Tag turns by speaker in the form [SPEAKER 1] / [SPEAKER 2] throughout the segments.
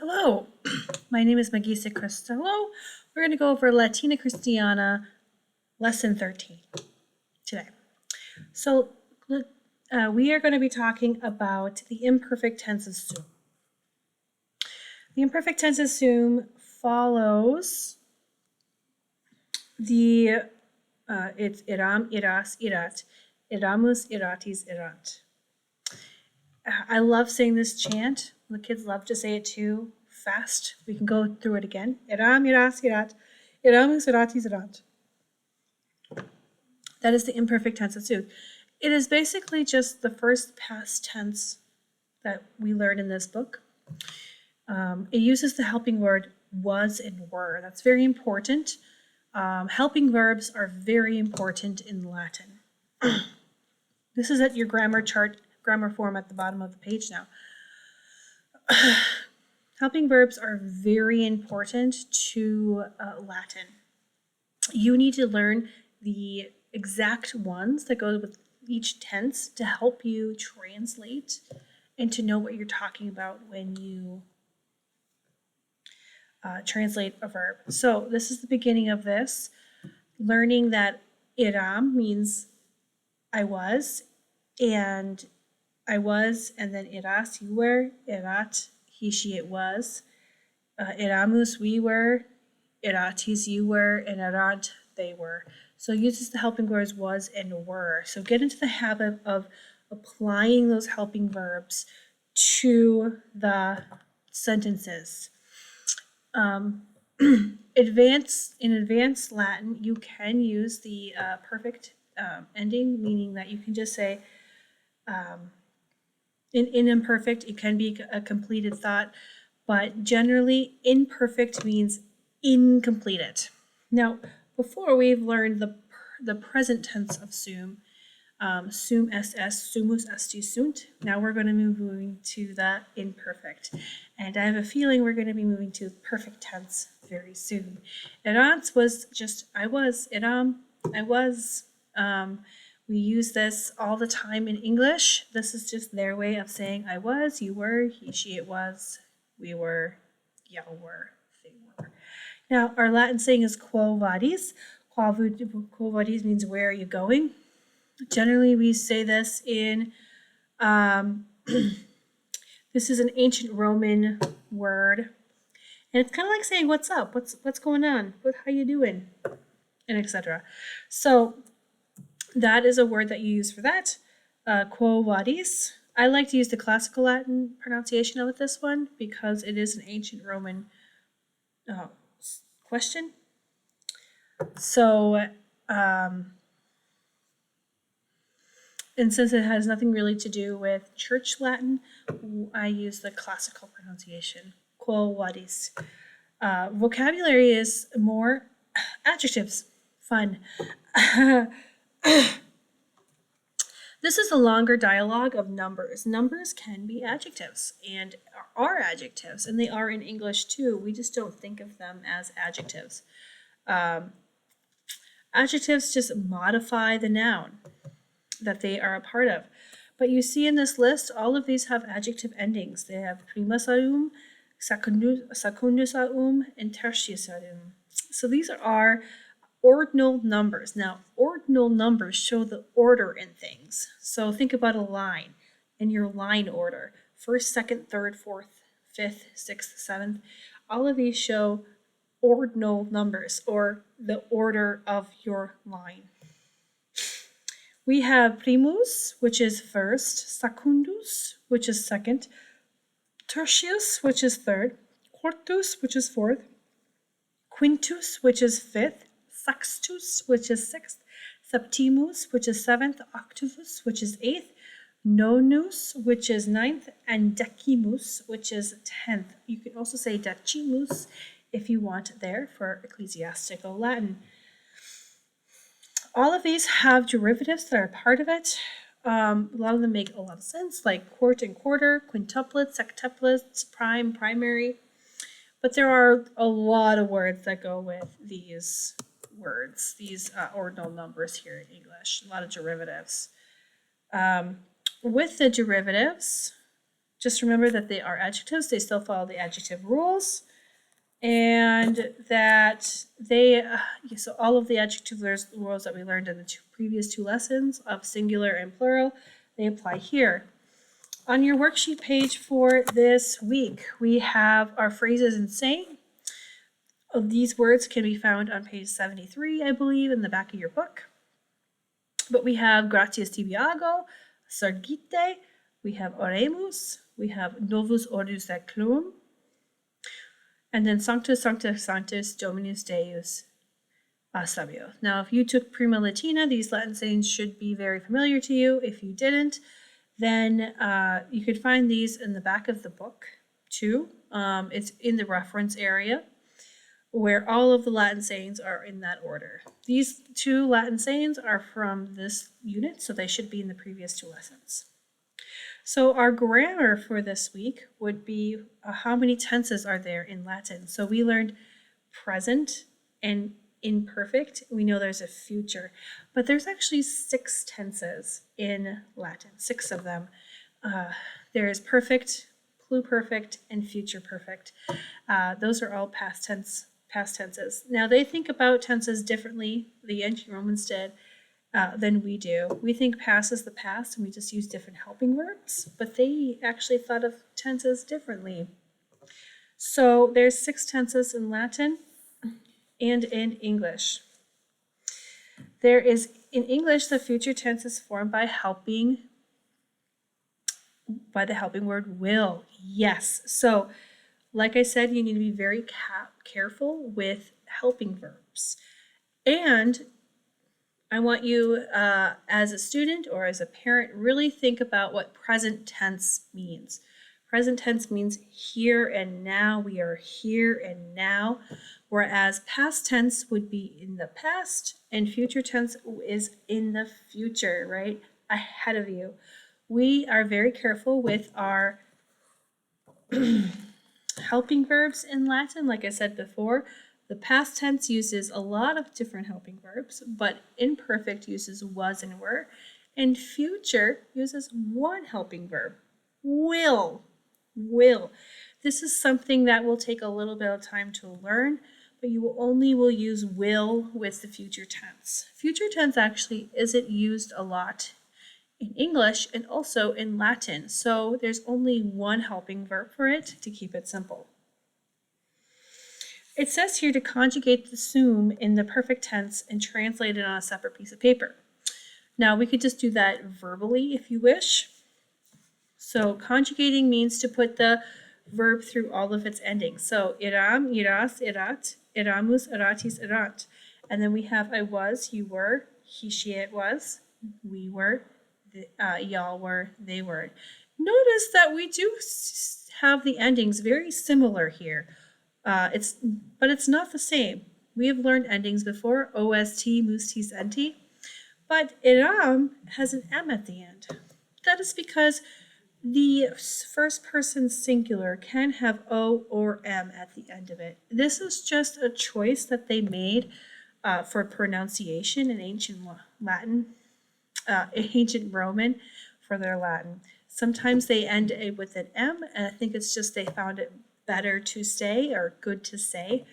[SPEAKER 1] Hello, my name is Magisa Cristello. We're going to go over Latina Christiana, lesson 13 today. So we are going to be talking about the imperfect tense of sum. The imperfect tense of sum follows the it's iram, iras, irat, iramus, iratis, irant. I love saying this chant. The kids love to say it too fast. We can go through it again. Iram, iras, irat, iramus, iratis, irant. That is the imperfect tense of sum. It is basically just the first past tense that we learn in this book. It uses the helping word was and were. That's very important. Helping verbs are very important in Latin. This is at your grammar chart, grammar form at the bottom of the page now. Helping verbs are very important to Latin. You need to learn the exact ones that go with each tense to help you translate and to know what you're talking about when you translate a verb. So this is the beginning of this, learning that iram means I was, and then iras, you were, irat, he, she, it was, iramus, we were, iratis, you were, and irant, they were. So it uses the helping words was and were. So get into the habit of applying those helping verbs to the sentences. In advanced Latin, you can use the perfect ending, meaning that you can just say, in imperfect, it can be a completed thought, but generally imperfect means incompleted. Now, before we've learned the present tense of sum, sum ss, sumus esti sunt. Now we're going to be moving to the imperfect. And I have a feeling we're going to be moving to perfect tense very soon. Erant was just I was, iram, I was. We use this all the time in English. This is just their way of saying I was, you were, he, she, it was, we were, y'all were, they were. Now, our Latin saying is quo vadis. Quo vadis means where are you going? Generally, we say this in, this is an ancient Roman word. And it's kind of like saying, what's up? What's going on? How you doing? And etc. So that is a word that you use for that. Quo vadis. I like to use the classical Latin pronunciation of this one because it is an ancient Roman question. So, and since it has nothing really to do with church Latin, I use the classical pronunciation, quo vadis. Vocabulary is more adjectives, fun. This is a longer dialogue of numbers. Numbers can be adjectives and are adjectives, and they are in English too. We just don't think of them as adjectives. Adjectives just modify the noun that they are a part of. But you see in this list, all of these have adjective endings. They have primus aum, secundus aum, and tertius aum. So these are ordinal numbers. Now, ordinal numbers show the order in things. So think about a line in your line order. First, second, third, fourth, fifth, sixth, seventh. All of these show ordinal numbers, or the order of your line. We have primus, which is first, secundus, which is second, tertius, which is third, quartus, which is fourth, quintus, which is fifth, sextus, which is sixth, septimus, which is seventh, octavus, which is eighth, nonus, which is ninth, and decimus, which is 10th. You can also say decimus if you want there for ecclesiastical Latin. All of these have derivatives that are part of it. A lot of them make a lot of sense, like quart and quarter, quintuplets, septuplets, prime, primary. But there are a lot of words that go with these words, these ordinal numbers here in English, a lot of derivatives. With the derivatives, Just remember that they are adjectives. They still follow the adjective rules. And that they, so all of the adjective rules that we learned in the previous two lessons of singular and plural, they apply here. On your worksheet page for this week, we have our phrases and saying. These words can be found on page 73, I believe, in the back of your book. But we have gratias tibiago, sargite, we have oremus, we have novus orus seclum, and then Sanctus, Sanctus, Sanctus, Dominus Deus, Sabio. Now, if you took Prima Latina, these Latin sayings should be very familiar to you. If you didn't, then you could find these in the back of the book, too. It's in the reference area, where all of the Latin sayings are in that order. These two Latin sayings are from this unit, so they should be in the previous two lessons. So our grammar for this week would be how many tenses are there in Latin? So we learned present and imperfect. We know there's a future, but there's actually 6 tenses in Latin, 6 of them. There is perfect, pluperfect, and future perfect. Those are all past tenses. Now they think about tenses differently, the ancient Romans did, than we do. We think past is the past and we just use different helping verbs, but they actually thought of tenses differently. So there's 6 tenses in Latin and in English. There is, in English, the future tense is formed by the helping word will. Yes. So like I said, you need to be very careful with helping verbs. And I want you, as a student or as a parent, really think about what present tense means. Present tense means here and now. We are here and now. Whereas past tense would be in the past and future tense is in the future, right? Ahead of you. We are very careful with our helping verbs in Latin. Like I said before, the past tense uses a lot of different helping verbs, but imperfect uses was and were, and future uses one helping verb, will. This is something that will take a little bit of time to learn, but you will use will with the future tense. Future tense actually isn't used a lot in English and also in Latin, so there's only one helping verb for it to keep it simple. It says here to conjugate the sum in the perfect tense and translate it on a separate piece of paper. Now we could just do that verbally if you wish. So conjugating means to put the verb through all of its endings. So eram, eras, erat, eramus, eratis, erant. And then we have I was, you were, he, she, it was, we were, y'all were, they were. Notice that we do have the endings very similar here. But it's not the same. We have learned endings before, ost, mustis, enti, but eram has an m at the end. That is because the first person singular can have o or m at the end of it. This is just a choice that they made for pronunciation in ancient Latin, ancient Roman for their Latin. Sometimes they end it with an m, and I think it's just they found it better to say or good to say.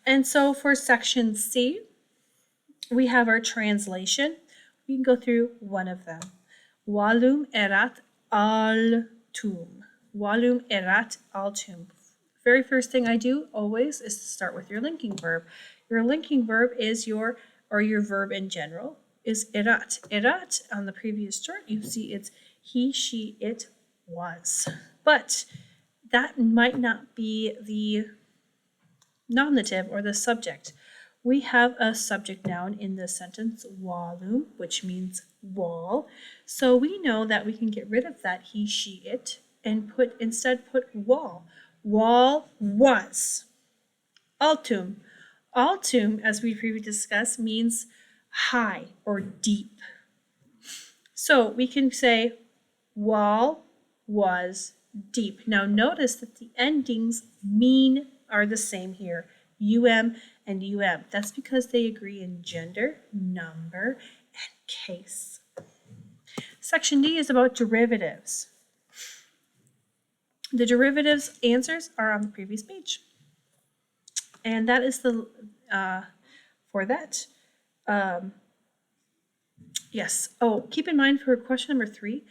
[SPEAKER 1] And so for section C, we have our translation. We can go through one of them. Valum erat altum. Valum erat altum. Very first thing I do always is to start with your linking verb. Your linking verb is your verb in general is erat. Erat on the previous chart, you see it's he, she, it was. But that might not be the nominative or the subject. We have a subject noun in the sentence, valum, which means wall. So we know that we can get rid of that he, she, it, and instead put wall. Wall was. Altum. Altum, as we previously discussed, means high or deep. So we can say wall was deep. Now notice that the endings are the same here, um and um. That's because they agree in gender, number, and case. Section D is about derivatives. The derivatives answers are on the previous page. And that is the, for that. Yes. Oh, keep in mind for question number 3,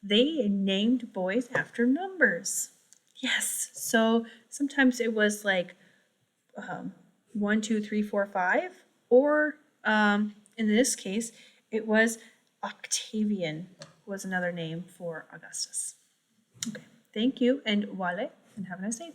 [SPEAKER 1] they named boys after numbers. Yes. So sometimes it was like 1, 2, 3, 4, 5, or in this case, it was Octavian was another name for Augustus. Okay. Thank you, and wale, and have a nice day.